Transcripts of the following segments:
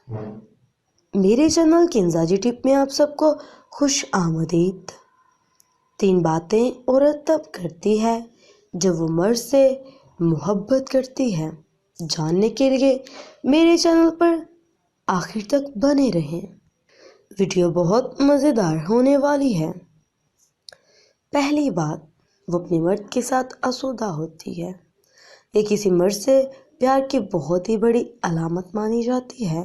میرے چینل کنزا ٹپ میں آپ سب کو خوش آمدید۔ 3 باتیں عورت تب کرتی ہے جب وہ مرد سے محبت کرتی ہے۔ جاننے کے لیے میرے چینل پر آخر تک بنے رہیں۔ ویڈیو بہت مزیدار ہونے والی ہے۔ پہلی بات، وہ اپنے مرد کے ساتھ آسودہ ہوتی ہے۔ یہ کسی مرد سے پیار کی بہت ہی بڑی علامت مانی جاتی ہے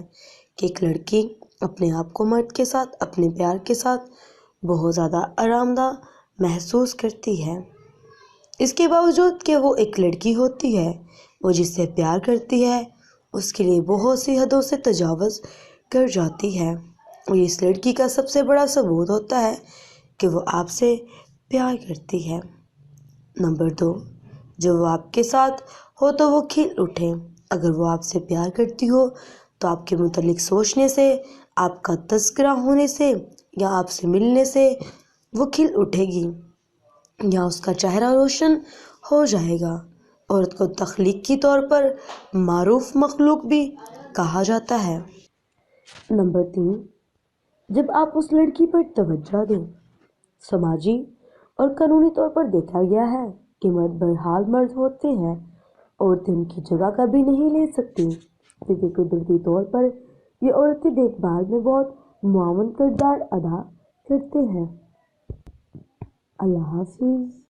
کہ ایک لڑکی اپنے آپ کو مرد کے ساتھ، اپنے پیار کے ساتھ بہت زیادہ آرام دہ محسوس کرتی ہے۔ اس کے باوجود کہ وہ ایک لڑکی ہوتی ہے، وہ جس سے پیار کرتی ہے اس کے لیے بہت سی حدوں سے تجاوز کر جاتی ہے، اور اس لڑکی کا سب سے بڑا ثبوت ہوتا ہے کہ وہ آپ سے پیار کرتی ہے۔ نمبر 2، جب وہ آپ کے ساتھ ہو تو وہ کھل اٹھے۔ اگر وہ آپ سے پیار کرتی ہو تو آپ کے متعلق سوچنے سے، آپ کا تذکرہ ہونے سے یا آپ سے ملنے سے وہ کھل اٹھے گی، یا اس کا چہرہ روشن ہو جائے گا۔ عورت کو تخلیقی طور پر معروف مخلوق بھی کہا جاتا ہے۔ نمبر 3، جب آپ اس لڑکی پر توجہ دیں۔ سماجی اور قانونی طور پر دیکھا گیا ہے کہ مرد بہرحال مرد ہوتے ہیں، عورتیں ان کی جگہ کبھی نہیں لے سکتی، کیونکہ قدرتی طور پر یہ عورت کی دیکھ بھال میں بہت معاون کردار ادا کرتے ہیں۔ اللہ حافظ۔